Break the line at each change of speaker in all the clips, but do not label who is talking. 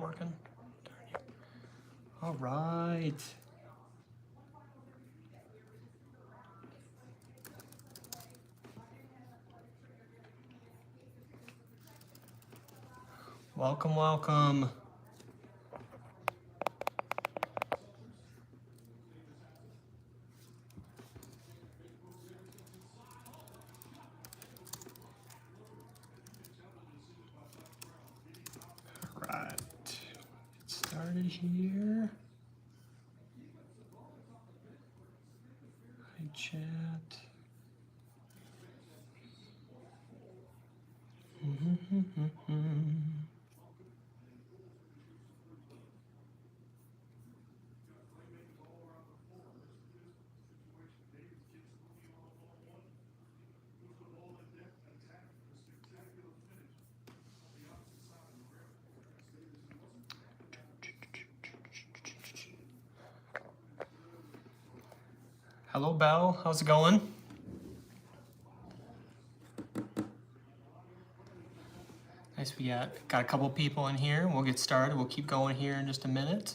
working. All right. Welcome, welcome. All right, get started here. Hi, chat. Hello, Belle. How's it going? Nice. We got a couple people in here. We'll get started. We'll keep going here in just a minute.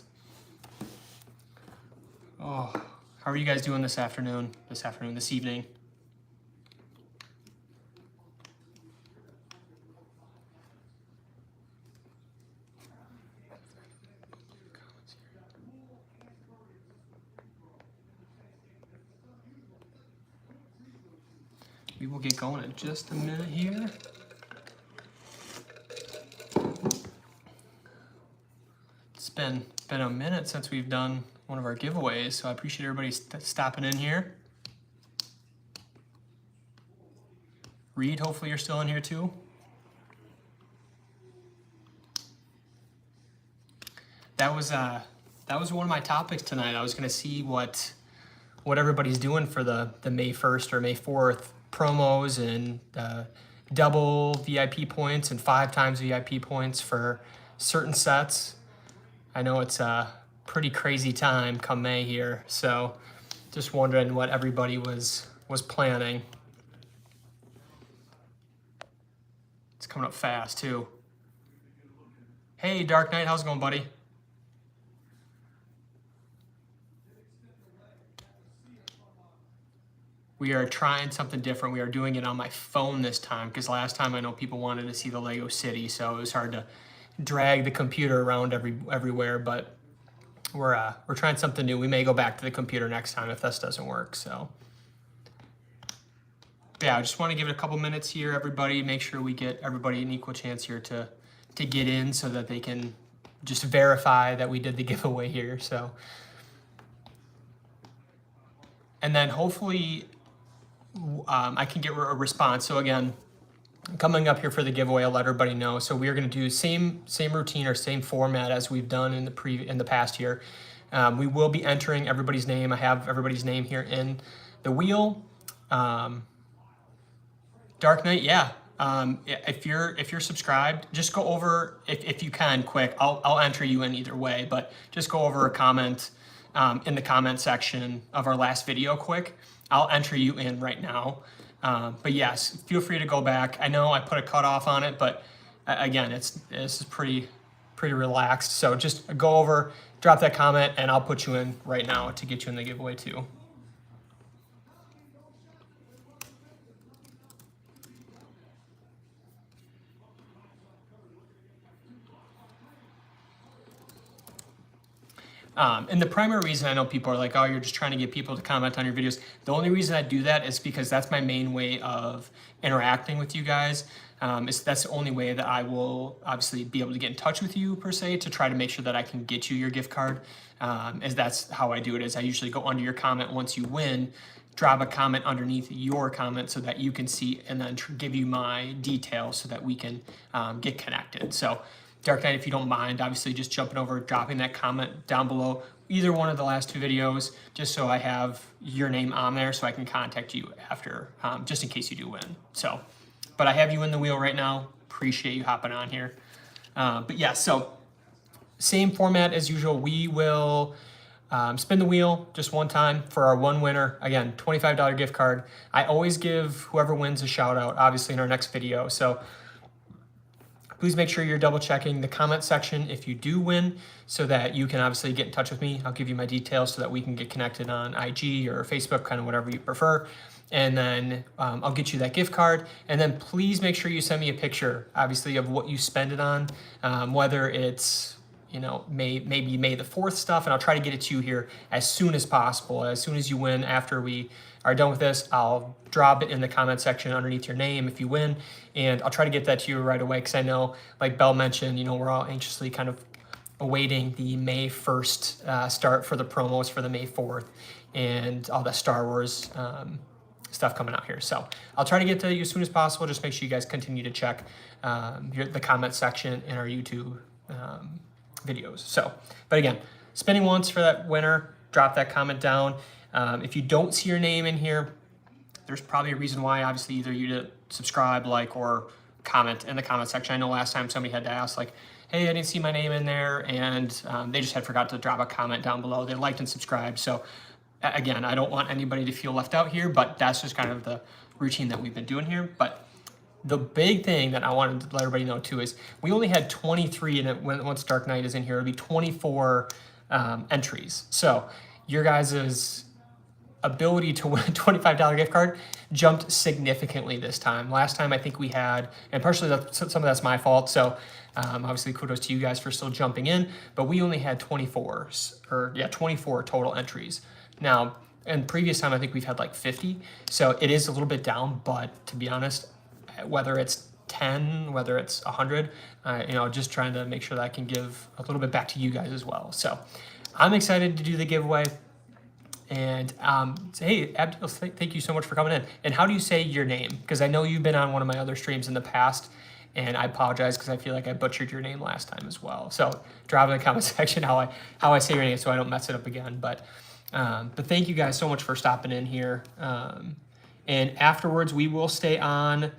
Oh, how are you guys doing this afternoon? This evening? We will get going in just a minute here. It's been a minute since we've done one of our giveaways, so I appreciate everybody stopping in here. Reed, hopefully you're still in here too. That was one of my topics tonight. I was going to see what everybody's doing for the May 1st or May 4th promos and double VIP points and 5 times VIP points for certain sets. I know it's a pretty crazy time come May here, so just wondering what everybody was planning. It's coming up fast too. Hey, Dark Knight, how's it going, buddy? We are trying something different. We are doing it on my phone this time because last time I know people wanted to see the Lego City, so it was hard to drag the computer around everywhere. But we're trying something new. We may go back to the computer next time if this doesn't work. So yeah, I just want to give it a couple minutes here, everybody. Make sure we get everybody an equal chance here to get in so that they can just verify that we did the giveaway here. So, and then hopefully I can get a response. So again, coming up here for the giveaway, I'll let everybody know. So we are going to do same routine or same format as we've done in the past year. We will be entering everybody's name. I have everybody's name here in the wheel. Dark Knight, yeah. If you're subscribed, just go over if you can quick. I'll enter you in either way, but just go over a comment in the comment section of our last video quick. I'll enter you in right now. But yes, feel free to go back. I know I put a cutoff on it, but again, this is pretty relaxed. So just go over, drop that comment, and I'll put you in right now to get you in the giveaway too. And the primary reason I know people are like, oh, you're just trying to get people to comment on your videos. The only reason I do that is because that's my main way of interacting with you guys. That's the only way that I will obviously be able to get in touch with you per se to try to make sure that I can get you your gift card. As that's how I do it is I usually go under your comment once you win, drop a comment underneath your comment so that you can see and then give you my details so that we can get connected. So Dark Knight, if you don't mind, obviously just jumping over, dropping that comment down below either one of the last 2 videos, just so I have your name on there so I can contact you after, just in case you do win. So, but I have you in the wheel right now. Appreciate you hopping on here. But yeah, so same format as usual. We will spin the wheel just one time for our one winner. Again, $25 gift card. I always give whoever wins a shout out, obviously in our next video. So Please make sure you're double checking the comment section if you do win, so that you can obviously get in touch with me. I'll give you my details so that we can get connected on IG or Facebook, kind of whatever you prefer. And then I'll get you that gift card. And then please make sure you send me a picture, obviously, of what you spend it on, whether it's, you know, maybe May the 4th stuff, and I'll try to get it to you here as soon as possible. As soon as you win, after we are done with this, I'll drop it in the comment section underneath your name if you win, and I'll try to get that to you right away, because I know, like Belle mentioned, you know, we're all anxiously kind of awaiting the May 1st start for the promos for the May 4th and all the Star Wars stuff coming out here. So I'll try to get to you as soon as possible. Just make sure you guys continue to check the comment section in our YouTube videos. So, but again, spinning once for that winner, drop that comment down. If you don't see your name in here, there's probably a reason why. Obviously, either you didn't subscribe, like, or comment in the comment section. I know last time somebody had to ask, like, hey, I didn't see my name in there, and they just had forgot to drop a comment down below. They liked and subscribed. So again, I don't want anybody to feel left out here, but that's just kind of the routine that we've been doing here. But the big thing that I wanted to let everybody know too is we only had 23, and once Dark Knight is in here, it'll be 24 entries. So your guys' ability to win a $25 gift card jumped significantly this time. Last time I think we had, and partially some of that's my fault, so obviously kudos to you guys for still jumping in, but we only had 24 total entries. Now, in previous time, I think we've had like 50, so it is a little bit down, but to be honest, whether it's 10, whether it's 100, you know, just trying to make sure that I can give a little bit back to you guys as well. So I'm excited to do the giveaway. And hey, Abdul, thank you so much for coming in. And how do you say your name? Because I know you've been on one of my other streams in the past, and I apologize because I feel like I butchered your name last time as well. So drop in the comment section how I say your name so I don't mess it up again. But thank you guys so much for stopping in here. And afterwards, we will stay on.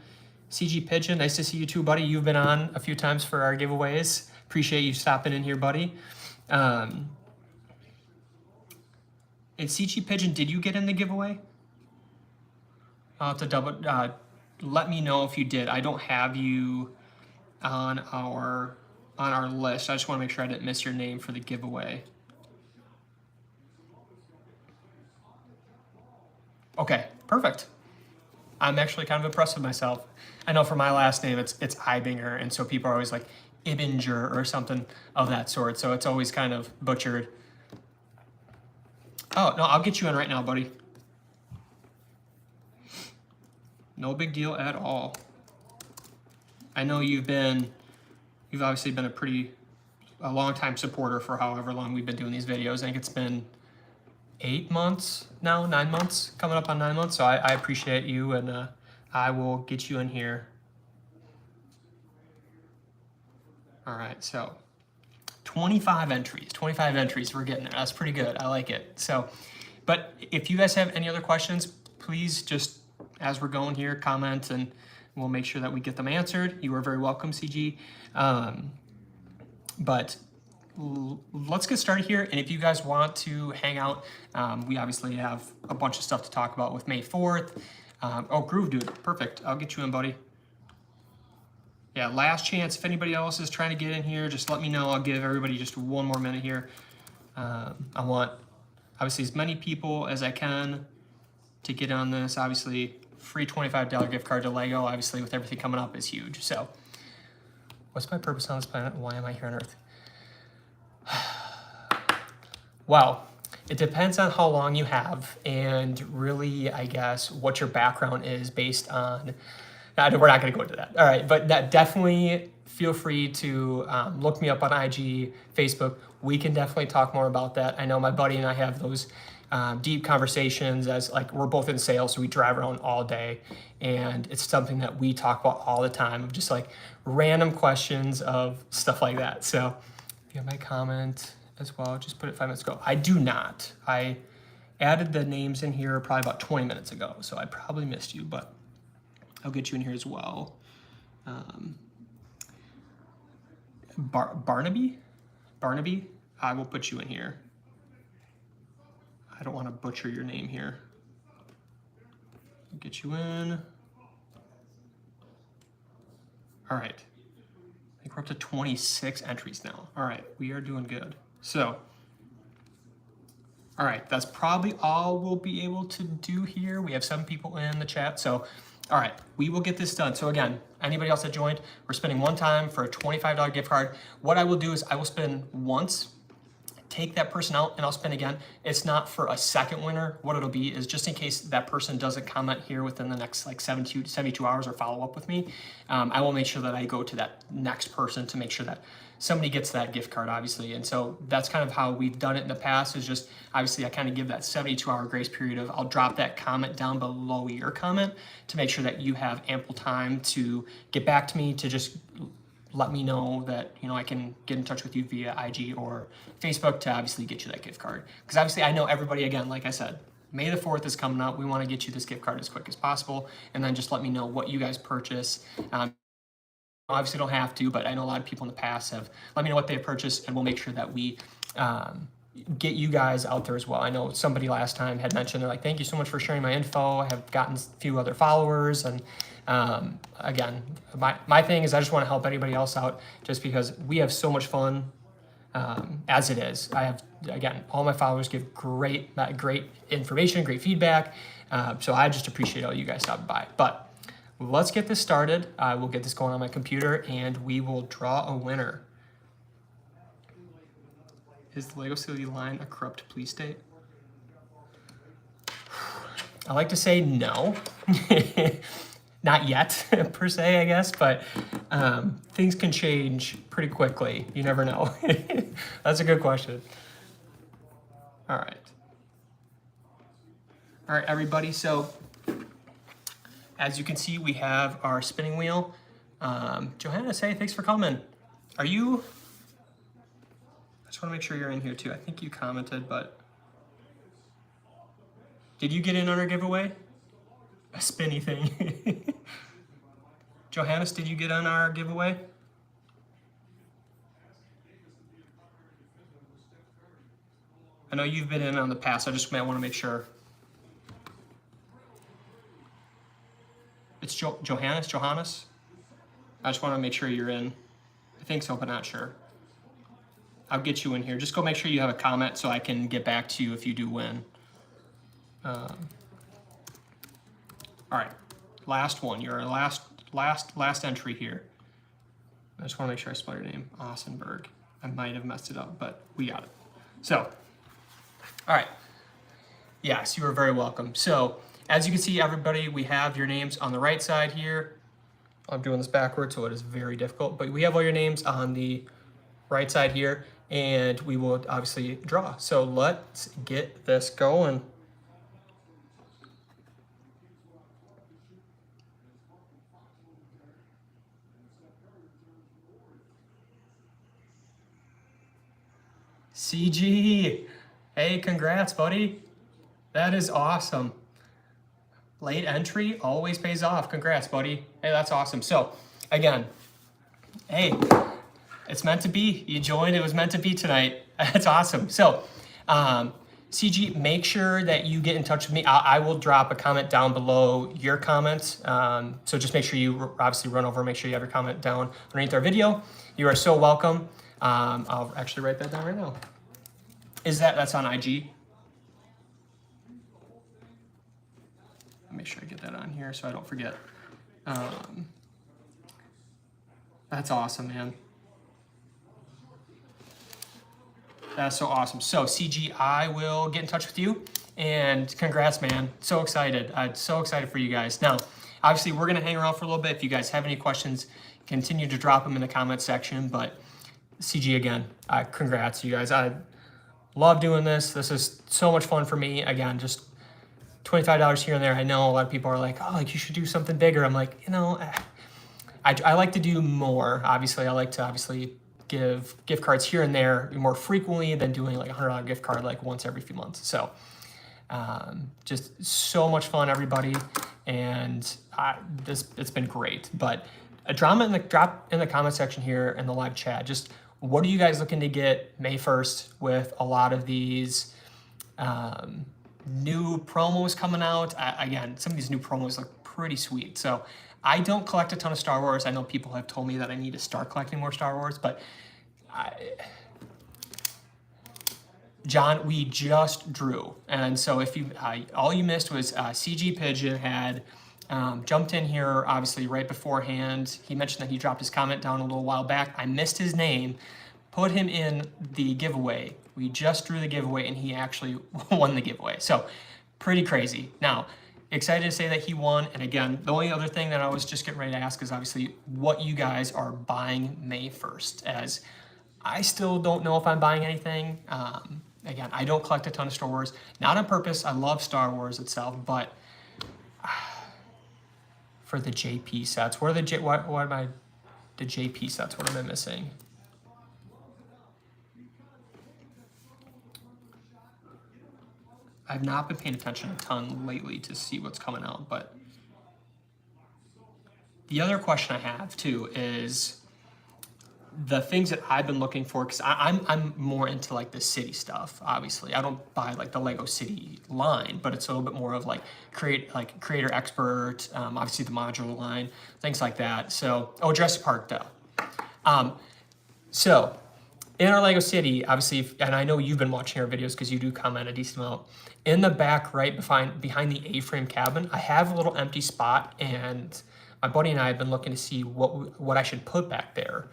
CG Pigeon, nice to see you too, buddy. You've been on a few times for our giveaways. Appreciate you stopping in here, buddy. And CG Pigeon, did you get in the giveaway? I'll have to double, let me know if you did. I don't have you on our list. I just want to make sure I didn't miss your name for the giveaway. Okay, perfect. I'm actually kind of impressed with myself. I know for my last name, it's Ibinger, and so people are always like Ibinger or something of that sort, so it's always kind of butchered. Oh, no, I'll get you in right now, buddy. No big deal at all. I know you've obviously been a long time supporter for however long we've been doing these videos. I think it's been 8 months now, 9 months, coming up on 9 months. So I appreciate you, and I will get you in here. All right, so 25 entries, we're getting there. That's pretty good, I like it. So, but if you guys have any other questions, please just, as we're going here, comment, and we'll make sure that we get them answered. You are very welcome, CG. But let's get started here. And if you guys want to hang out, we obviously have a bunch of stuff to talk about with May 4th. Oh, Groove Dude, perfect. I'll get you in, buddy. Yeah, last chance. If anybody else is trying to get in here, just let me know. I'll give everybody just one more minute here. I want, obviously, as many people as I can to get on this. Obviously, free $25 gift card to Lego, obviously, with everything coming up, is huge. So, what's my purpose on this planet? Why am I here on Earth? Well, it depends on how long you have, and really, I guess, what your background is based on. We're not going to go into that. All right, but that definitely feel free to look me up on IG, Facebook. We can definitely talk more about that. I know my buddy and I have those deep conversations, as like we're both in sales, so we drive around all day, and it's something that we talk about all the time, of just like random questions of stuff like that. So if you have my comment as well, just put it 5 minutes ago. I do not. I added the names in here probably about 20 minutes ago, so I probably missed you, but I'll get you in here as well. Barnaby, I will put you in here. I don't want to butcher your name here. I'll get you in. All right. think we're up to 26 entries now. All right, we are doing good. So, all right, that's probably all we'll be able to do here. We have 7 people in the chat. So, all right, we will get this done. So again, anybody else that joined, we're spending one time for a $25 gift card. What I will do is I will spin once, take that person out, and I'll spin again. It's not for a second winner. What it'll be is just in case that person doesn't comment here within the next like 72 hours or follow up with me, I will make sure that I go to that next person to make sure that somebody gets that gift card, obviously. And so that's kind of how we've done it in the past, is just obviously I kind of give that 72-hour grace period of I'll drop that comment down below your comment to make sure that you have ample time to get back to me, to just let me know that, you know, I can get in touch with you via IG or Facebook to obviously get you that gift card. Because obviously I know everybody, again, like I said, May the 4th is coming up. We want to get you this gift card as quick as possible. And then just let me know what you guys purchase. Obviously don't have to, but I know a lot of people in the past have let me know what they purchased, and we'll make sure that we get you guys out there as well. I know somebody last time had mentioned, they're like, thank you so much for sharing my info. I have gotten a few other followers. And again, my thing is I just want to help anybody else out, just because we have so much fun as it is. I have, again, all my followers give great information, great feedback. So I just appreciate all you guys stopping by. But let's get this started. We'll get this going on my computer and we will draw a winner. Is the Lego City line a corrupt police state? I like to say no. Not yet, per se, I guess, but things can change pretty quickly. You never know. That's a good question. All right. All right, everybody. So as you can see, we have our spinning wheel. Johanna, say thanks for coming. Are you? I just want to make sure you're in here too. I think you commented, but did you get in on our giveaway? A spinny thing. Johannes, did you get on our giveaway? I know you've been in on the past. I just might want to make sure. It's Johannes? I just want to make sure you're in. I think so, but not sure. I'll get you in here. Just go make sure you have a comment so I can get back to you if you do win. All right, last one. You're our last entry here. I just want to make sure I spell your name, Ossenberg. I might have messed it up, but we got it. So, all right. Yes, you are very welcome. So, as you can see, everybody, we have your names on the right side here. I'm doing this backwards, so it is very difficult, but we have all your names on the right side here, and we will obviously draw. So let's get this going. CG, hey, congrats, buddy. That is awesome. Late entry always pays off. Congrats, buddy. Hey, that's awesome. So, again, hey, it's meant to be. You joined. It was meant to be tonight. That's awesome. So, CG, make sure that you get in touch with me. I will drop a comment down below your comments. So just make sure you obviously run over, make sure you have your comment down underneath our video. You are so welcome. I'll actually write that down right now. That's on IG? Make sure I get that on here so I don't forget. That's awesome, man. That's so awesome. So CG, I will get in touch with you, and congrats, man. So excited. I'm so excited for you guys. Now, obviously, we're gonna hang around for a little bit. If you guys have any questions, continue to drop them in the comment section. But CG, again, congrats, you guys. I love doing this. This is so much fun for me. Again, just $25 here and there. I know a lot of people are like, oh, like you should do something bigger. I'm like, you know, I like to do more. Obviously, I like to give gift cards here and there more frequently than doing like a $100 gift card like once every few months. So just so much fun, everybody. And it's been great. But drop in the comment section here in the live chat. Just what are you guys looking to get May 1st with a lot of these new promos coming out. Again, some of these new promos look pretty sweet. So I don't collect a ton of Star Wars. I know people have told me that I need to start collecting more Star Wars, but John, we just drew. And so if you, all you missed was CG Pigeon had jumped in here, obviously right beforehand. He mentioned that he dropped his comment down a little while back. I missed his name, put him in the giveaway. We just drew the giveaway and he actually won the giveaway. So pretty crazy. Now, excited to say that he won. And again, the only other thing that I was just getting ready to ask is obviously what you guys are buying May 1st, as I still don't know if I'm buying anything. Again, I don't collect a ton of Star Wars, not on purpose. I love Star Wars itself, but for the JP sets, what are the what am I, the JP sets, what am I missing? I've not been paying attention a ton lately to see what's coming out, but the other question I have too is the things that I've been looking for, because I'm more into like the city stuff. Obviously, I don't buy like the Lego City line, but it's a little bit more of like creator expert. Obviously, the modular line, things like that. So, oh, Jurassic Park though. So in our Lego City, obviously, and I know you've been watching our videos because you do comment a decent amount. In the back, right behind the A-frame cabin, I have a little empty spot, and my buddy and I have been looking to see what I should put back there.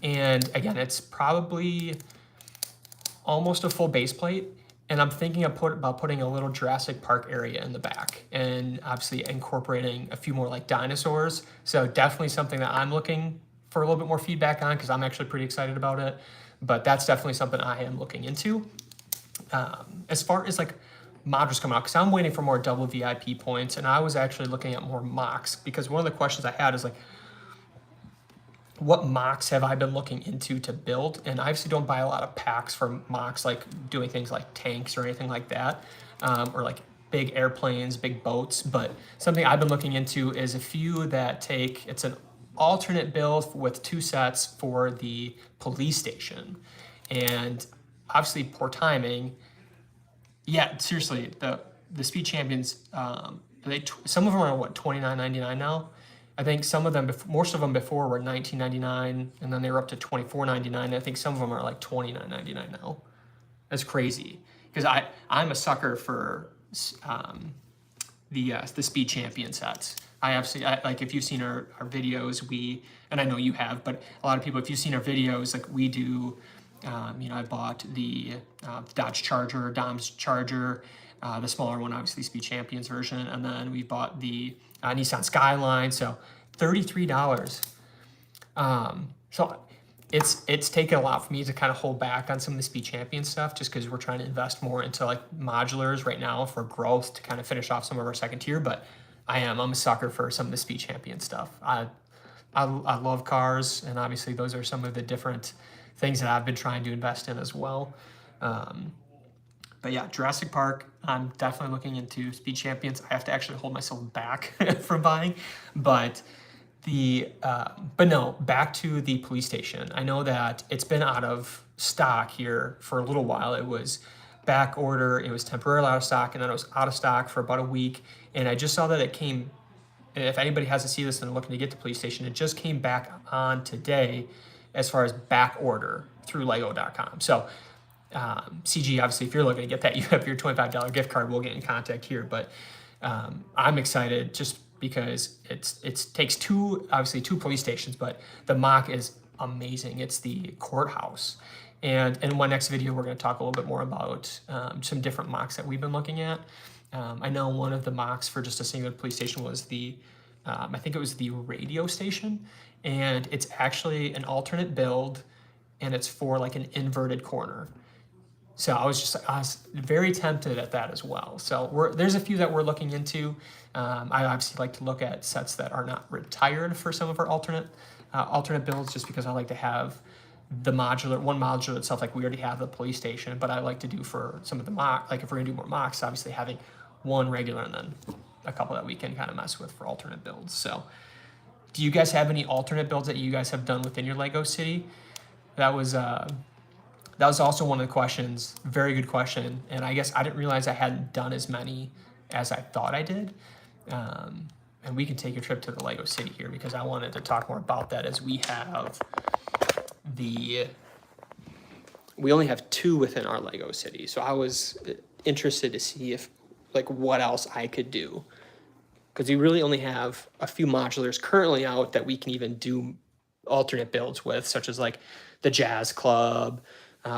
And again, it's probably almost a full base plate. And I'm thinking about putting a little Jurassic Park area in the back and obviously incorporating a few more like dinosaurs. So definitely something that I'm looking for a little bit more feedback on, because I'm actually pretty excited about it. But that's definitely something I am looking into. As far as like modules coming out, because I'm waiting for more double VIP points, and I was actually looking at more mocks, because one of the questions I had is like, what mocks have I been looking into to build? And I obviously don't buy a lot of packs for mocks, like doing things like tanks or anything like that, or like big airplanes, big boats. But something I've been looking into is a few that take, it's an alternate build with 2 sets for the police station. And obviously poor timing. Yeah, seriously, the Speed Champions, some of them are what, $29.99 now? I think some of them, most of them before were $19.99, and then they were up to $24.99. I think some of them are like $29.99 now. That's crazy, because I'm a sucker for the Speed Champion sets. Like if you've seen our videos, and I know you have, but a lot of people, if you've seen our videos, like we do, I bought the Dodge Charger, Dom's Charger, the smaller one, obviously Speed Champions version, and then we bought the Nissan Skyline, so $33. So it's taken a lot for me to kind of hold back on some of the Speed Champion stuff, just because we're trying to invest more into like modulars right now for growth to kind of finish off some of our second tier. But I'm a sucker for some of the Speed Champion stuff. I love cars, and obviously those are some of the different things that I've been trying to invest in as well. But yeah, Jurassic Park, I'm definitely looking into. Speed Champions, I have to actually hold myself back from buying. But no, back to the police station. I know that it's been out of stock here for a little while. It was back order, it was temporarily out of stock, and then it was out of stock for about a week. And I just saw that it came, if anybody hasn't seen this and looking to get the police station, it just came back on today as far as back order through Lego.com. So CG, obviously, if you're looking to get that, you have your $25 gift card. We'll get in contact here. But I'm excited just because it takes two police stations, but the mock is amazing. It's the courthouse. And in my next video, we're going to talk a little bit more about some different mocks that we've been looking at. I know one of the mocks for just a single police station was the, I think it was the radio station. And it's actually an alternate build, and it's for like an inverted corner. So I was very tempted at that as well. So there's a few that we're looking into. I obviously like to look at sets that are not retired for some of our alternate builds, just because I like to have the one modular itself. Like we already have the police station, but I like to do for some of the mock, like if we're gonna do more mocks, obviously having one regular and then a couple that we can kind of mess with for alternate builds. So do you guys have any alternate builds that you guys have done within your Lego City? That was That was also one of the questions. Very good question. And I guess I didn't realize I hadn't done as many as I thought I did. And we can take a trip to the Lego City here because I wanted to talk more about that, as we only have 2 within our Lego City. So I was interested to see if, like, what else I could do. Because we really only have a few modulars currently out that we can even do alternate builds with, such as like the Jazz Club,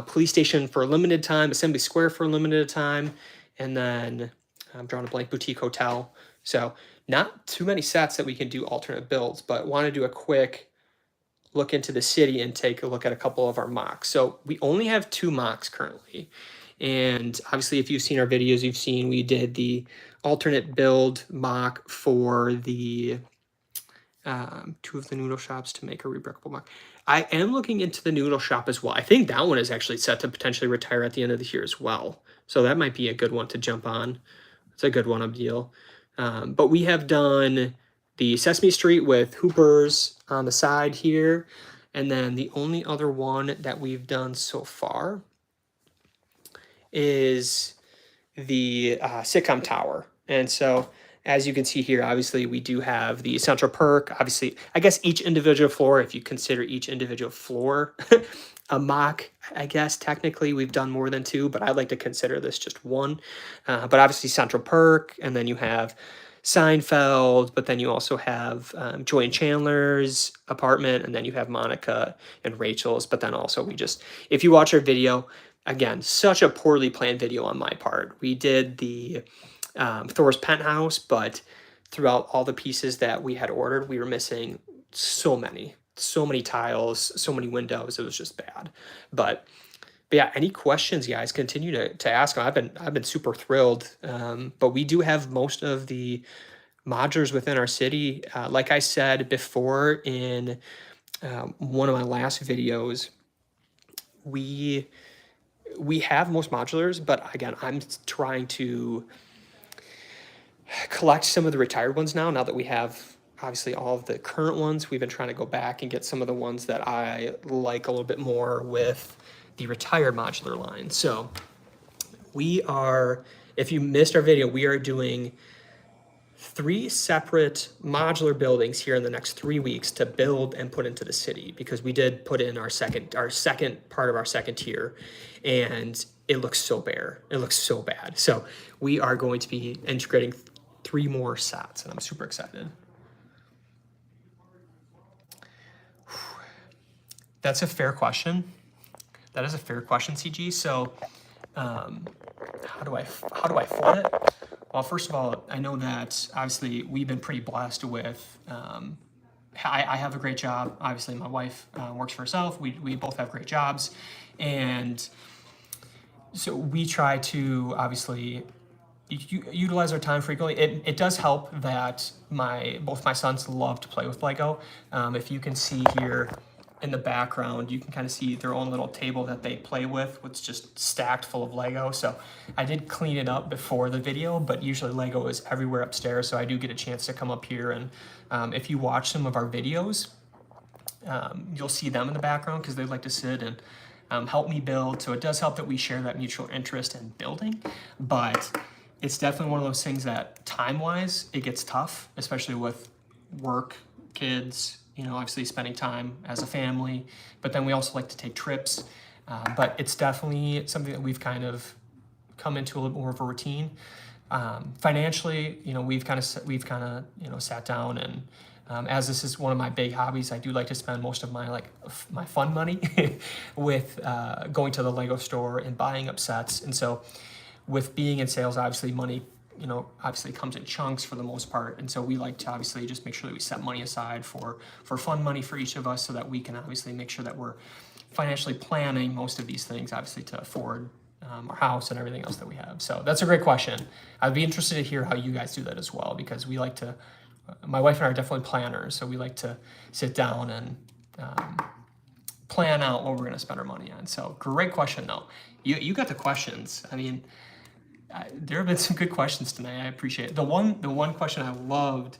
Police Station for a limited time, Assembly Square for a limited time, and then I'm drawing a blank, Boutique Hotel. So not too many sets that we can do alternate builds, but want to do a quick look into the city and take a look at a couple of our mocks. So we only have 2 mocks currently. And obviously, if you've seen our videos, you've seen we did the alternate build mock for the 2 of the noodle shops to make a rebreakable mock. I am looking into the noodle shop as well. I think that one is actually set to potentially retire at the end of the year as well. So that might be a good one to jump on. It's a good one of deal. But we have done the Sesame Street with Hoopers on the side here. And then the only other one that we've done so far is the sitcom tower. And so, as you can see here, obviously we do have the Central Perk. Obviously, I guess each individual floor, if you consider each individual floor a mock, I guess technically we've done more than 2, but I'd like to consider this just 1. But obviously Central Perk, and then you have Seinfeld, but then you also have Joy and Chandler's apartment, and then you have Monica and Rachel's. But then also if you watch our video, again, such a poorly planned video on my part. We did the Thor's penthouse, but throughout all the pieces that we had ordered, we were missing so many tiles, so many windows. It was just bad. But yeah, any questions, guys, continue to ask. I've been super thrilled. But we do have most of the modulars within our city. Like I said before in one of my last videos, we have most modulars, but again, I'm trying to collect some of the retired ones now that we have obviously all of the current ones. We've been trying to go back and get some of the ones that I like a little bit more with the retired modular line. So we are, if you missed our video, we are doing 3 separate modular buildings here in the next 3 weeks to build and put into the city, because we did put in our second part of our second tier, and it looks so bare. It looks so bad. So we are going to be integrating 3 more sets, and I'm super excited. That's a fair question. That is a fair question, CG. So how do I flood it? Well, first of all, I know that obviously we've been pretty blessed with, I have a great job. Obviously my wife works for herself. We both have great jobs. And so we try to obviously utilize our time frequently. It does help that both my sons love to play with Lego. If you can see here in the background, you can kind of see their own little table that they play with, which is just stacked full of Lego. So I did clean it up before the video, but usually Lego is everywhere upstairs. So I do get a chance to come up here, and if you watch some of our videos, you'll see them in the background because they like to sit and help me build. So it does help that we share that mutual interest in building, but it's definitely one of those things that time-wise, it gets tough, especially with work, kids, obviously spending time as a family, but then we also like to take trips. But it's definitely something that we've kind of come into a little more of a routine. Financially, we've kind of sat down, and as this is one of my big hobbies, I do like to spend most of my fun money with going to the Lego store and buying up sets. And so with being in sales, obviously money obviously comes in chunks for the most part. And so we like to obviously just make sure that we set money aside for fun money for each of us, so that we can obviously make sure that we're financially planning most of these things, obviously to afford our house and everything else that we have. So that's a great question. I'd be interested to hear how you guys do that as well, because we like to, my wife and I are definitely planners. So we like to sit down and plan out what we're going to spend our money on. So great question though. You got the questions. I mean, there have been some good questions tonight. I appreciate it. The one question I loved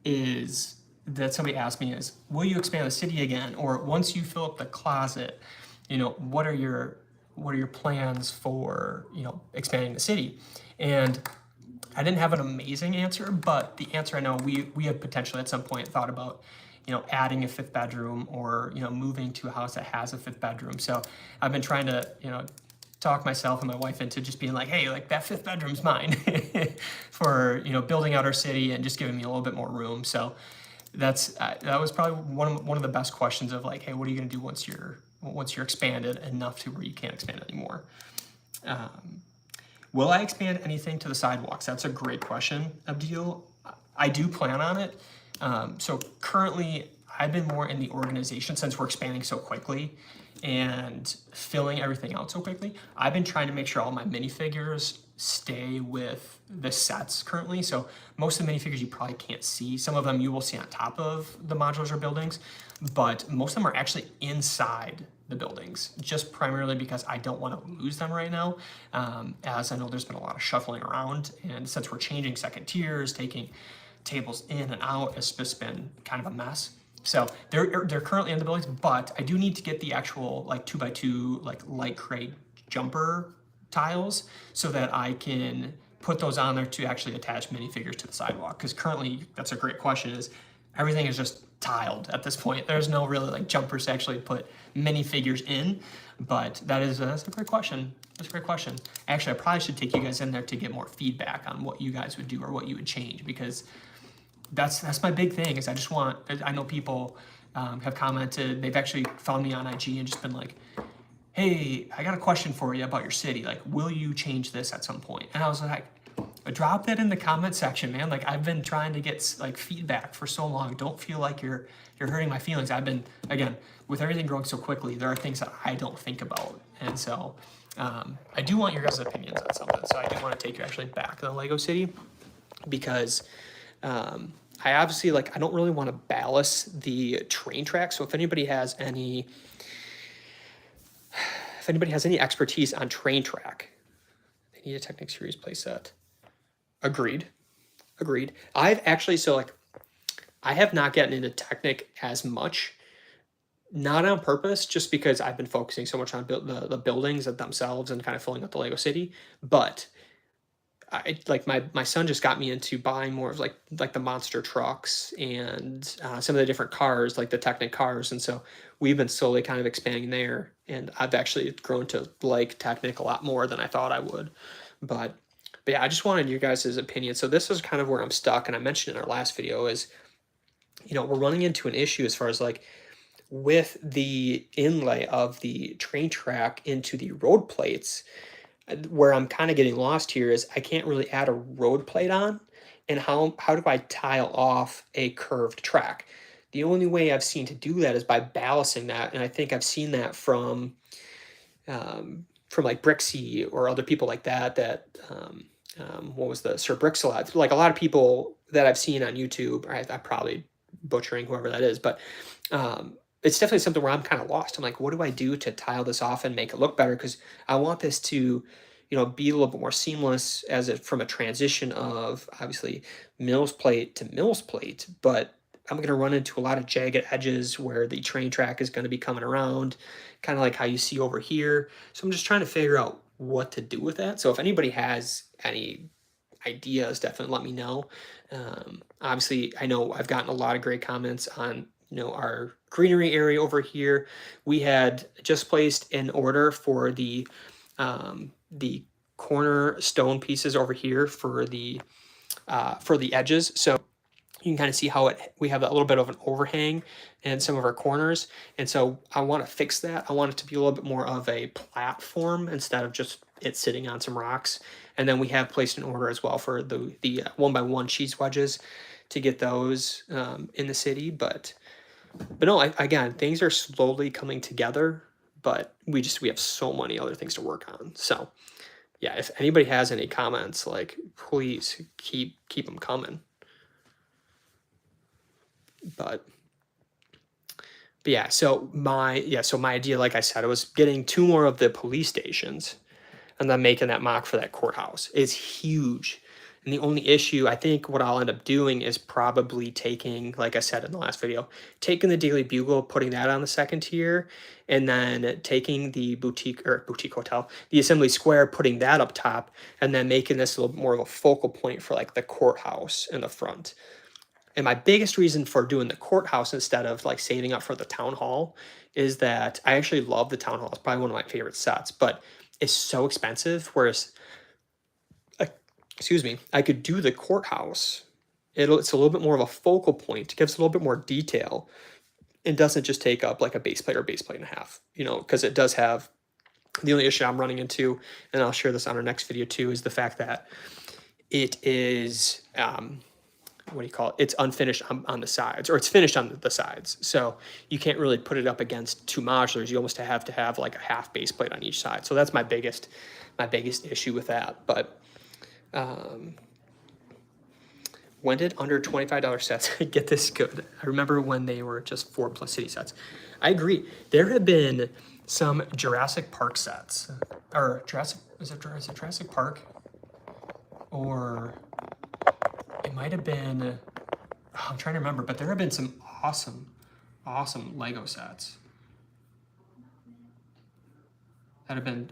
is that somebody asked me is, will you expand the city again? Or once you fill up the closet, what are your plans for, expanding the city? And I didn't have an amazing answer, but the answer I know we have potentially at some point thought about, adding a fifth bedroom or, moving to a house that has a fifth bedroom. So I've been trying to, talk myself and my wife into just being like, hey, like that fifth bedroom's mine for, building out our city and just giving me a little bit more room. So that was probably one of the best questions of like, hey, what are you going to do once you're expanded enough to where you can't expand anymore? Will I expand anything to the sidewalks? That's a great question, Abdil. I do plan on it. So currently, I've been more in the organization since we're expanding so quickly and filling everything out so quickly. I've been trying to make sure all my minifigures stay with the sets currently. So most of the minifigures you probably can't see. Some of them you will see on top of the modulars or buildings, but most of them are actually inside the buildings, just primarily because I don't want to lose them right now. As I know there's been a lot of shuffling around, and since we're changing second tiers, taking tables in and out, it's just been kind of a mess. So they're currently in the buildings, but I do need to get the actual like 2x2 like light crate jumper tiles so that I can put those on there to actually attach minifigures to the sidewalk. Because currently, that's a great question, is everything is just tiled at this point. There's no really like jumpers to actually put minifigures in, but that's a great question. That's a great question. Actually, I probably should take you guys in there to get more feedback on what you guys would do or what you would change, because that's my big thing. Is I know people have commented, they've actually found me on IG and just been like, hey, I got a question for you about your city. Like, will you change this at some point? And I was like, drop that in the comment section, man. Like, I've been trying to get like feedback for so long. Don't feel like you're hurting my feelings. I've been, again, with everything growing so quickly, there are things that I don't think about. And so I do want your guys' opinions on something. So I do want to take you actually back to the Lego City, because I obviously, like, I don't really want to ballast the train track. So if anybody has any expertise on train track, they need a Technic Series playset. Agreed. I've actually, I have not gotten into Technic as much, not on purpose, just because I've been focusing so much on the buildings themselves and kind of filling up the Lego City. But I like my son just got me into buying more of like the monster trucks and some of the different cars, like the Technic cars, and so we've been slowly kind of expanding there. And I've actually grown to like Technic a lot more than I thought I would. But yeah, I just wanted your guys' opinion. So this is kind of where I'm stuck, and I mentioned in our last video is, we're running into an issue as far as like with the inlay of the train track into the road plates. Where I'm kind of getting lost here is I can't really add a road plate on, and how do I tile off a curved track? The only way I've seen to do that is by ballasting that, and I think I've seen that from like Brixie or other people like that. What was the Sir Brixalot? Like a lot of people that I've seen on YouTube, I'm probably butchering whoever that is, but it's definitely something where I'm kind of lost. I'm like, what do I do to tile this off and make it look better? Because I want this to, be a little bit more seamless from a transition of obviously Mills plate to Mills plate, but I'm going to run into a lot of jagged edges where the train track is going to be coming around, kind of like how you see over here. So I'm just trying to figure out what to do with that. So if anybody has any ideas, definitely let me know. Obviously, I know I've gotten a lot of great comments on our greenery area over here. We had just placed an order for the corner stone pieces over here for the edges. So you can kind of see how we have a little bit of an overhang in some of our corners. And so I want to fix that. I want it to be a little bit more of a platform instead of just it sitting on some rocks. And then we have placed an order as well for the 1x1 cheese wedges to get those in the city. But no, again, things are slowly coming together, but we have so many other things to work on. So yeah, if anybody has any comments, like, please keep them coming. But yeah, so my idea, like I said, it was getting 2 more of the police stations and then making that mock for that courthouse. It's huge. And the only issue, I think what I'll end up doing is probably taking, like I said in the last video, taking the Daily Bugle, putting that on the second tier, and then taking the boutique hotel, the Assembly Square, putting that up top, and then making this a little bit more of a focal point for like the courthouse in the front. And my biggest reason for doing the courthouse instead of like saving up for the town hall is that I actually love the town hall. It's probably one of my favorite sets, but it's so expensive. Whereas, excuse me, I could do the courthouse. It's a little bit more of a focal point. It gives a little bit more detail. It doesn't just take up like a base plate or base plate and a half, you know, because it does have the only issue I'm running into, and I'll share this on our next video too, is the fact that it is, what do you call it? It's unfinished on the sides, or it's finished on the sides. So you can't really put it up against two modulars. You almost have to have like a half base plate on each side. So that's my biggest issue with that. But when did under $25 sets get this good? I remember when they were just 4+ city sets. I agree. There have been some Jurassic Park sets, or is it Jurassic Park? Or it might have been, I'm trying to remember, but there have been some awesome Lego sets that have been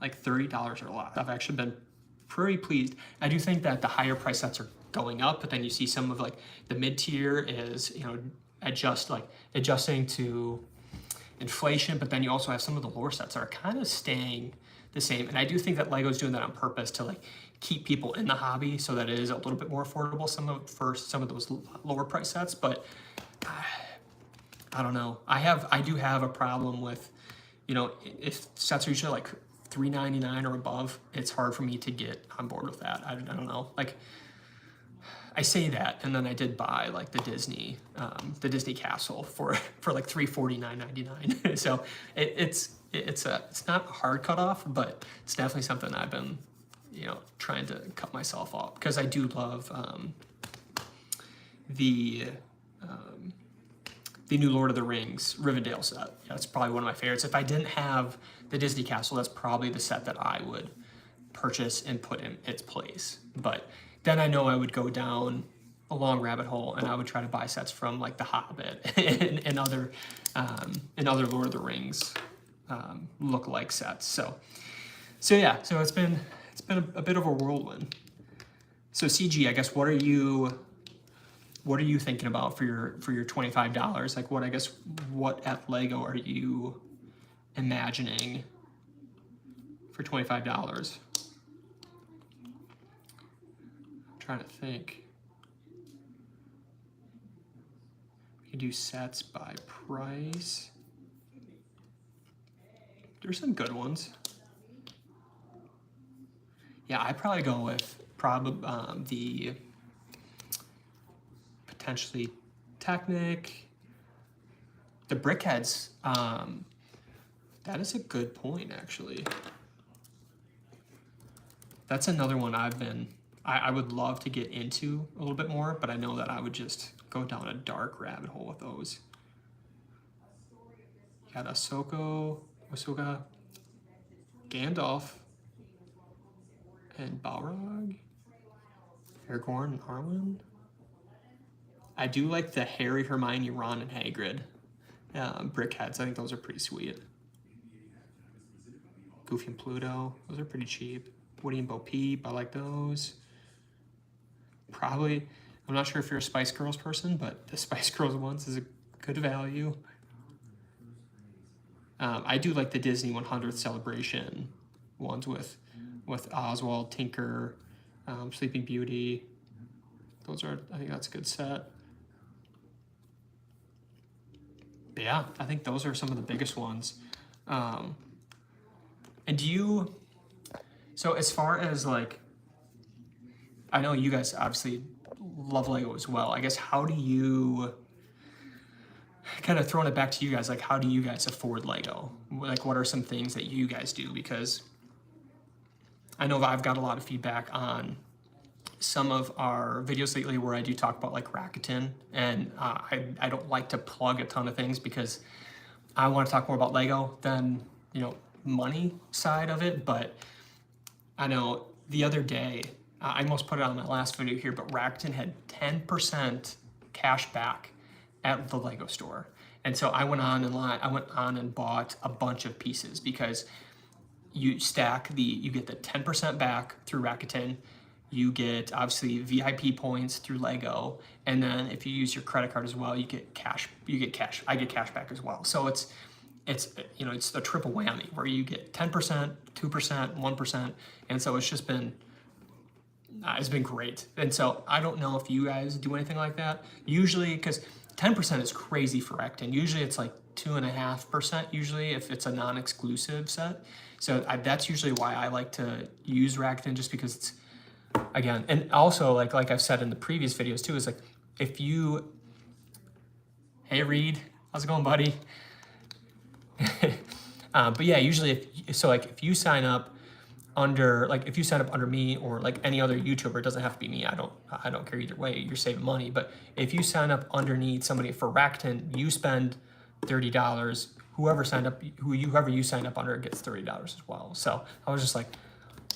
like $30 or less. I've actually been pretty pleased. I do think that the higher price sets are going up, but then you see some of like the mid tier is, you know, adjusting to inflation, but then you also have some of the lower sets that are kind of staying the same. And I do think that Lego's doing that on purpose to like keep people in the hobby so that it is a little bit more affordable for some of those lower price sets. But I don't know. I do have a problem with, you know, if sets are usually like $3.99 or above, it's hard for me to get on board with that. I don't know. Like, I say that, and then I did buy like the Disney castle for like $349.99. So it's not a hard cutoff, but it's definitely something I've been, you know, trying to cut myself off, because I do love the new Lord of the Rings Rivendell set. That's probably one of my favorites. If I didn't have the Disney castle, that's probably the set that I would purchase and put in its place. But then I know I would go down a long rabbit hole, and I would try to buy sets from like The Hobbit and other Lord of the Rings look-alike sets. So yeah, so it's been a bit of a whirlwind. So CG, I guess, what are you thinking about for your $25? Like, what at Lego are you imagining for $25? Trying to think. We can do sets by price. There's some good ones. Yeah, I'd probably go with the potentially Technic. The Brickheads. That is a good point, actually. That's another one I would love to get into a little bit more, but I know that I would just go down a dark rabbit hole with those. You got Ahsoka, Gandalf, and Balrog, Aragorn, and Arwen. I do like the Harry, Hermione, Ron, and Hagrid Brickheads. I think those are pretty sweet. Goofy and Pluto, those are pretty cheap. Woody and Bo Peep, I like those. Probably, I'm not sure if you're a Spice Girls person, but the Spice Girls ones is a good value. I do like the Disney 100th celebration ones with Oswald, Tinker, Sleeping Beauty. I think that's a good set. But yeah, I think those are some of the biggest ones. And so as far as like, I know you guys obviously love Lego as well. I guess, how do you, kind of throwing it back to you guys, like, how do you guys afford Lego? Like, what are some things that you guys do? Because I know I've got a lot of feedback on some of our videos lately where I do talk about like Rakuten, and I don't like to plug a ton of things because I want to talk more about Lego than, you know, money side of it. But I know the other day I almost put it on my last video here, but Rakuten had 10% cash back at the Lego store. And so I went on and bought a bunch of pieces because you get the 10% back through Rakuten. You get obviously VIP points through Lego, and then if you use your credit card as well, you get cash. I get cash back as well. So it's a triple whammy where you get 10%, 2%, 1%, and so it's just been great. And so I don't know if you guys do anything like that. Usually, because 10% is crazy for Rakuten. Usually it's like 2.5% usually if it's a non-exclusive set. So that's usually why I like to use Rakuten, just because it's, again, and also like I've said in the previous videos too, is like if you, hey Reed, how's it going, buddy? But yeah, usually if you sign up under me or like any other YouTuber, it doesn't have to be me. I don't care either way. You're saving money. But if you sign up underneath somebody for Rakuten, you spend $30. Whoever you sign up under gets $30 as well. So I was just like,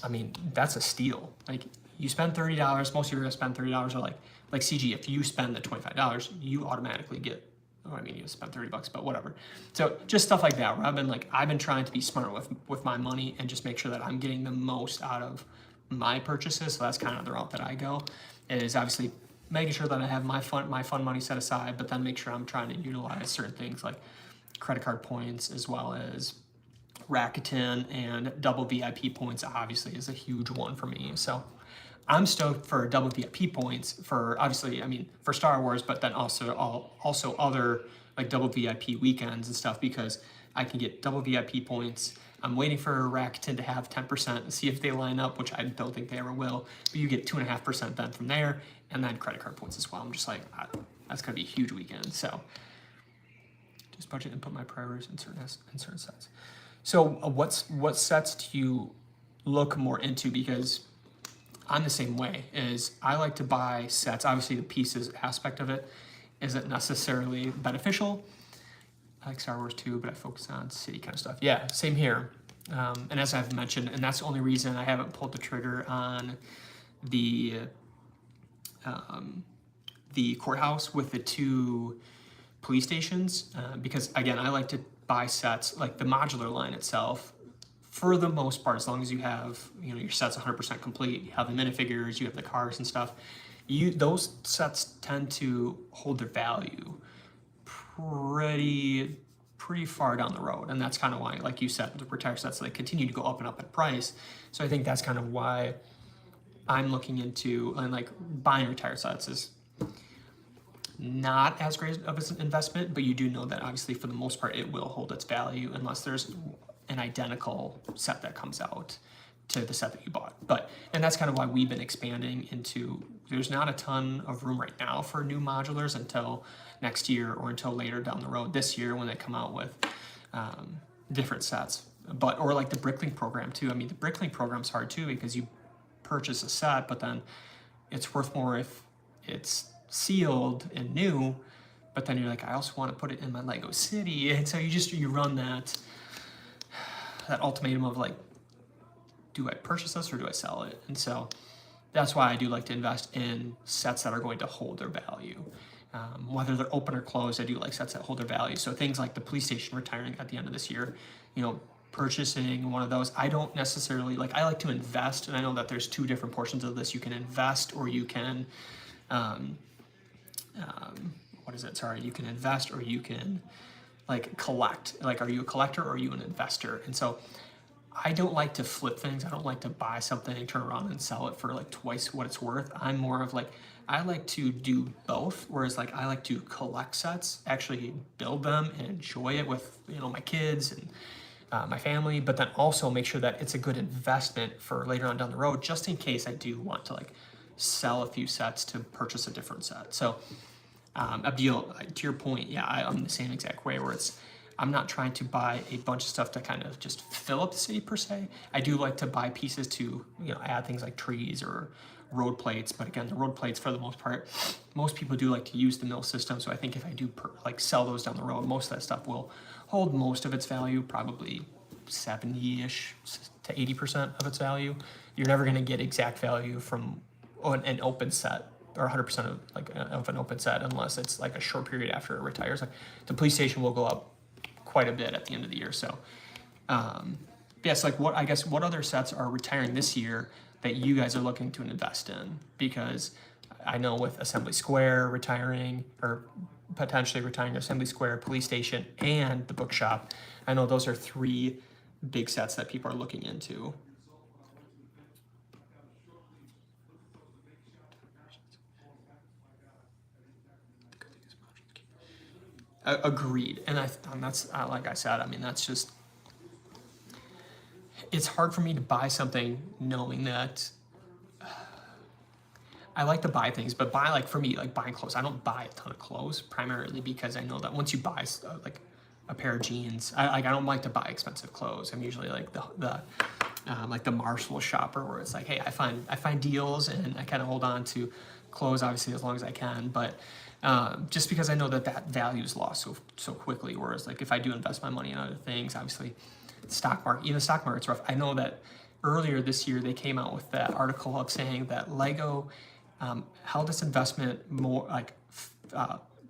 I mean, that's a steal. Like you spend $30. Most of you are gonna spend $30. Or like CG, if you spend the $25, you automatically get. Oh, I mean, you spent $30, but whatever. So just stuff like that, where I've been trying to be smart with my money and just make sure that I'm getting the most out of my purchases. So that's kind of the route that I go, is obviously making sure that I have my fun money set aside, but then make sure I'm trying to utilize certain things like credit card points, as well as Rakuten, and double VIP points obviously is a huge one for me. So I'm stoked for double VIP points for, obviously, I mean, for Star Wars, but then also other like double VIP weekends and stuff, because I can get double VIP points. I'm waiting for Rakuten to have 10% and see if they line up, which I don't think they ever will, but you get 2.5% then from there, and then credit card points as well. I'm just like, that's gonna be a huge weekend. So just budget and put my priorities in certain sets. So what sets do you look more into? Because I'm the same way. Is I like to buy sets. Obviously, the pieces aspect of it isn't necessarily beneficial. I like Star Wars too, but I focus on city kind of stuff. Yeah, same here. And as I've mentioned, and that's the only reason I haven't pulled the trigger on the courthouse with the 2 police stations, because again, I like to buy sets like the modular line itself. For the most part, as long as you have, your set's 100% complete, you have the minifigures, you have the cars and stuff, those sets tend to hold their value pretty far down the road. And that's kind of why, like you said, the retired sets, they continue to go up and up in price. So I think that's kind of why I'm looking into, and like buying retired sets is not as great of an investment, but you do know that obviously for the most part it will hold its value unless there's an identical set that comes out to the set that you bought. And that's kind of why we've been expanding into, there's not a ton of room right now for new modulars until next year or until later down the road this year when they come out with different sets. Or like the Bricklink program too. I mean, the Bricklink program's hard too, because you purchase a set, but then it's worth more if it's sealed and new, but then you're like, I also want to put it in my Lego city. And so you run that ultimatum of like, do I purchase this or do I sell it? And so that's why I do like to invest in sets that are going to hold their value. Whether they're open or closed, I do like sets that hold their value. So things like the police station retiring at the end of this year, purchasing one of those, I don't necessarily, I like to invest, and I know that there's 2 different portions of this. You can invest or you can, you can invest or you can collect. Are you a collector or are you an investor? And so I don't like to flip things. I don't like to buy something, turn around and sell it for twice what it's worth. I'm more of I like to do both, whereas I like to collect sets, actually build them and enjoy it with my kids and my family, but then also make sure that it's a good investment for later on down the road, just in case I do want to sell a few sets to purchase a different set. So Abdil, to your point, yeah, I'm the same exact way, where I'm not trying to buy a bunch of stuff to kind of just fill up the city per se. I do like to buy pieces to add things like trees or road plates, but again, the road plates for the most part, most people do like to use the mill system. So I think if I do sell those down the road, most of that stuff will hold most of its value, probably 70-ish to 80% of its value. you're never going to get exact value from an open set or 100% of of an open set unless it's like a short period after it retires. Like the police station will go up quite a bit at the end of the year. So yes, like what other sets are retiring this year that you guys are looking to invest in? Because I know with Assembly Square retiring or potentially retiring Assembly Square, Police Station, and the bookshop, I know those are 3 big sets that people are looking into. Agreed, and that's like I said. I mean, that's just, it's hard for me to buy something knowing that I like to buy things, but for me, like buying clothes, I don't buy a ton of clothes primarily because I know that once you buy like a pair of jeans, I don't like to buy expensive clothes. I'm usually like the Marshall shopper where it's like, hey, I find deals and I kind of hold on to clothes obviously as long as I can, but just because I know that value is lost so quickly. Whereas like if I do invest my money in other things, obviously even the stock market's rough. I know that earlier this year they came out with that article of saying that Lego held this investment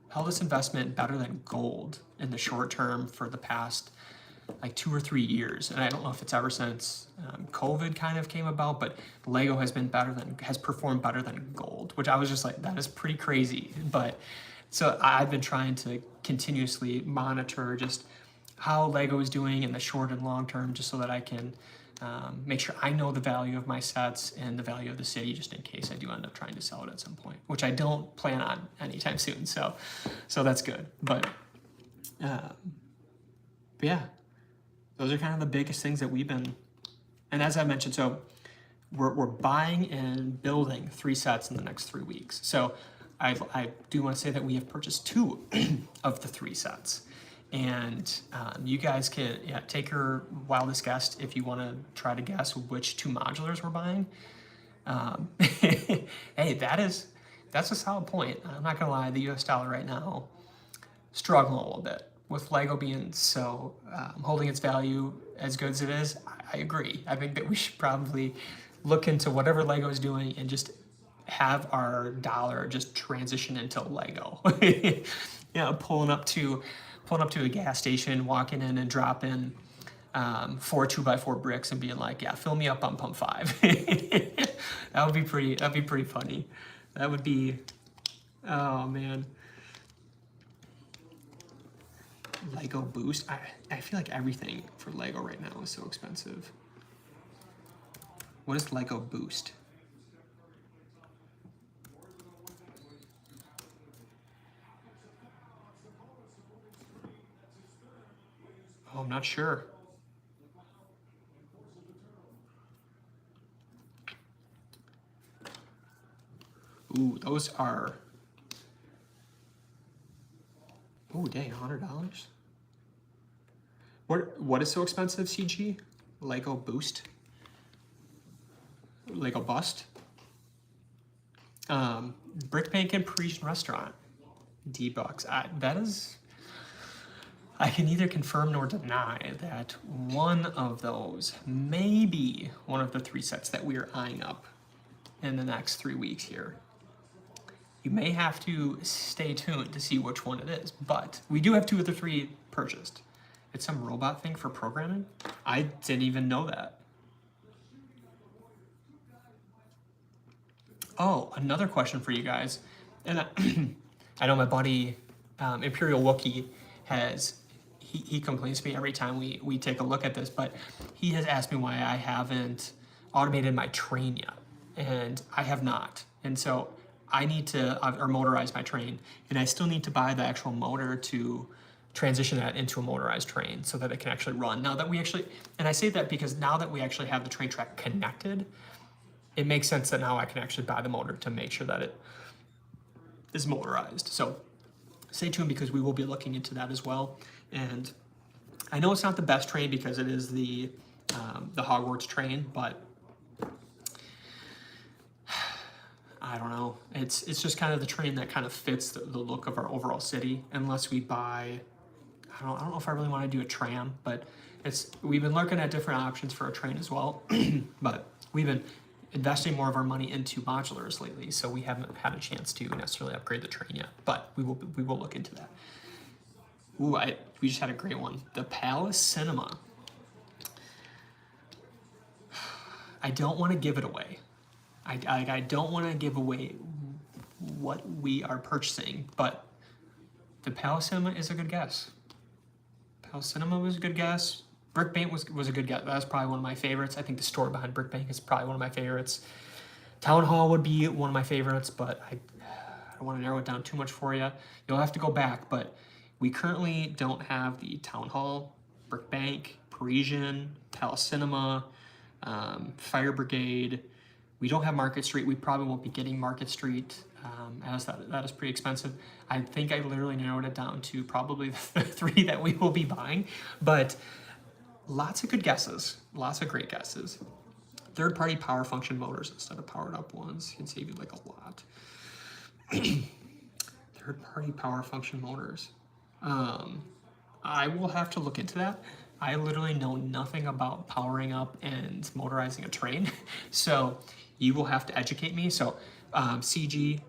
held this investment better than gold in the short term for the past like 2 or 3 years. And I don't know if it's ever since COVID kind of came about, but Lego has performed better than gold, which I was just like, that is pretty crazy. But so I've been trying to continuously monitor just how Lego is doing in the short and long term, just so that I can make sure I know the value of my sets and the value of the city, just in case I do end up trying to sell it at some point, which I don't plan on anytime soon. So that's good. But yeah, those are kind of the biggest things that we've been, and as I mentioned, so we're buying and building 3 sets in the next 3 weeks. So I do want to say that we have purchased 2 of the 3 sets. And you guys can take your wildest guess if you want to try to guess which 2 modulars we're buying. Hey, that's a solid point. I'm not gonna lie, the U.S. dollar right now struggling a little bit with Lego being so holding its value as good as it is. I agree. I think that we should probably look into whatever Lego is doing and just have our dollar just transition into Lego. Pulling up to a gas station, walking in and dropping 4 2x4 bricks and being like, yeah, fill me up on pump 5. That'd be pretty funny. That would be, oh man. Lego Boost. I feel like everything for Lego right now is so expensive. What is Lego Boost? Oh, I'm not sure. Ooh, those are, oh dang, $100. What is so expensive, CG? Lego Boost? Lego Bust? Brickbank and Parisian Restaurant. D-Bucks. That is, I can neither confirm nor deny that one of those may be one of the 3 sets that we are eyeing up in the next 3 weeks here. You may have to stay tuned to see which one it is, but we do have 2 of the 3 purchased. It's some robot thing for programming. I didn't even know that. Oh, another question for you guys. And I know my buddy Imperial Wookie he complains to me every time we take a look at this, but he has asked me why I haven't automated my train yet, and I have not. And so I need to, or motorize my train, and I still need to buy the actual motor to transition that into a motorized train so that it can actually run. Now that we actually, and I say that because now that we actually have the train track connected, it makes sense that now I can actually buy the motor to make sure that it is motorized. So stay tuned because we will be looking into that as well. And I know it's not the best train because it is the Hogwarts train, but I don't know. It's just kind of the train that kind of fits the look of our overall city, unless we buy, I don't know if I really want to do a tram, but we've been looking at different options for a train as well. But we've been investing more of our money into modulars lately, so we haven't had a chance to necessarily upgrade the train yet, but we will look into that. Ooh, we just had a great one. The Palace Cinema. I don't want to give it away. I don't want to give away what we are purchasing, but the Palace Cinema is a good guess. Palace Cinema was a good guess. Brickbank was a good guess. That's probably one of my favorites. I think the story behind Brickbank is probably one of my favorites. Town Hall would be one of my favorites, but I don't want to narrow it down too much for you. You'll have to go back, but we currently don't have the Town Hall, Brickbank, Parisian, Palace Cinema, Fire Brigade. We don't have Market Street. We probably won't be getting Market Street, as that is pretty expensive. I think I literally narrowed it down to probably the 3 that we will be buying, but lots of good guesses, lots of great guesses. Third-party power function motors instead of powered up ones can save you like a lot. Third-party power function motors. I will have to look into that. I literally know nothing about powering up and motorizing a train, so you will have to educate me. So CG,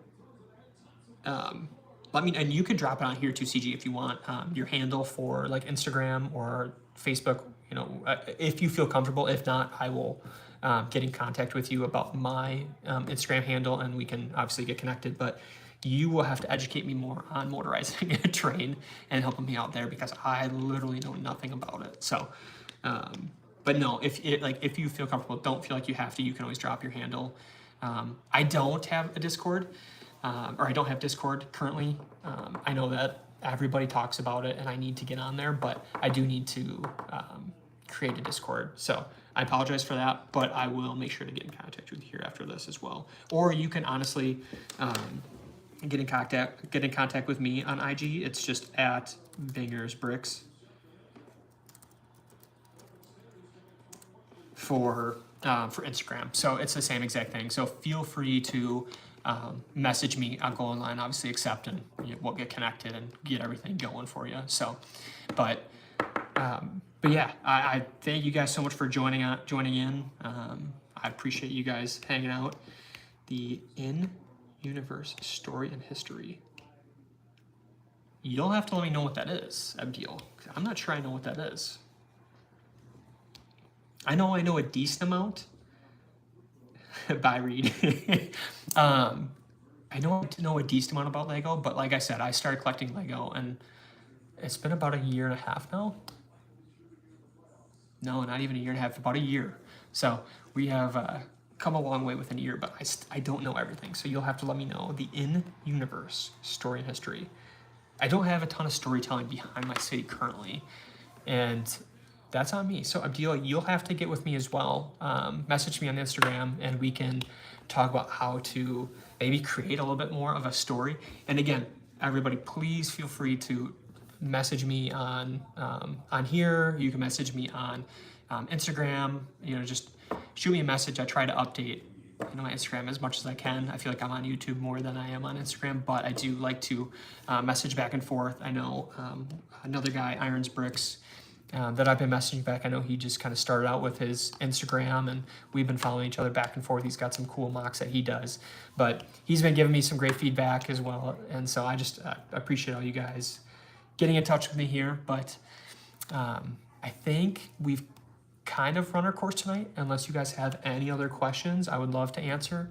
let me, and you can drop it on here too, CG, if you want, your handle for like Instagram or Facebook, you know, if you feel comfortable. If not, I will get in contact with you about my Instagram handle, and we can obviously get connected, but you will have to educate me more on motorizing a train and helping me out there, because I literally know nothing about it. So, but no, if you feel comfortable, don't feel like you have to, you can always drop your handle. I don't have a Discord, or I don't have Discord currently. I know that everybody talks about it and I need to get on there, but I do need to create a Discord. So I apologize for that, but I will make sure to get in contact with you here after this as well. Or you can honestly get in contact with me on IG. It's just at Bingers Bricks for Instagram. So it's the same exact thing. So feel free to message me. I'll go online, obviously accept, and we'll get connected and get everything going for you. So, but yeah, I thank you guys so much for joining in. I appreciate you guys hanging out. The in-universe story and history. You'll have to let me know what that is, Abdil. I'm not sure I know what that is. I know a decent amount. Bye, Reed. I know a decent amount about Lego, but like I said, I started collecting Lego, and it's been about 1.5 years now. No, not even 1.5 years, about a year. So we have come a long way within a year, but I don't know everything. So you'll have to let me know the in-universe story and history. I don't have a ton of storytelling behind my city currently, and that's on me. So Abdil, you'll have to get with me as well. Message me on Instagram, and we can talk about how to maybe create a little bit more of a story. And again, everybody, please feel free to message me on here. You can message me on Instagram. Just shoot me a message. I try to update my Instagram as much as I can. I feel like I'm on YouTube more than I am on Instagram, but I do like to message back and forth. I know another guy, Irons Bricks, that I've been messaging back. I know he just kind of started out with his Instagram, and we've been following each other back and forth. He's got some cool mocks that he does, but he's been giving me some great feedback as well. And so I just appreciate all you guys getting in touch with me here. But I think we've kind of run our course tonight. Unless you guys have any other questions, I would love to answer.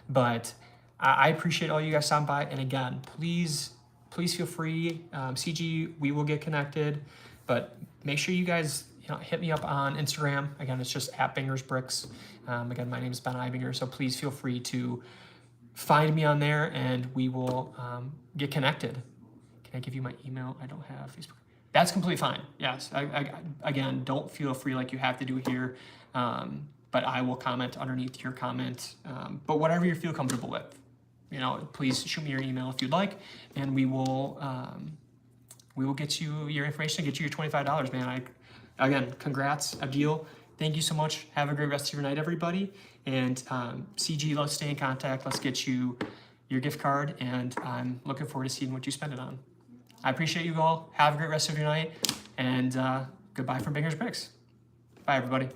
But I appreciate all you guys stopping by. And again, please feel free. CG, we will get connected. But make sure you guys hit me up on Instagram. Again, it's just at Bingers Bricks. Again, my name is Ben Ibinger, so please feel free to find me on there, and we will get connected. Can I give you my email? I don't have Facebook. That's completely fine. Yes. Again, don't feel free like you have to do it here, but I will comment underneath your comment. But whatever you feel comfortable with, please shoot me your email if you'd like, and we will get you your information and get you your $25, man. Again, congrats, Abdil. Thank you so much. Have a great rest of your night, everybody. And CG, let's stay in contact. Let's get you your gift card, and I'm looking forward to seeing what you spend it on. I appreciate you all. Have a great rest of your night, and goodbye from Bingers Bricks. Bye, everybody.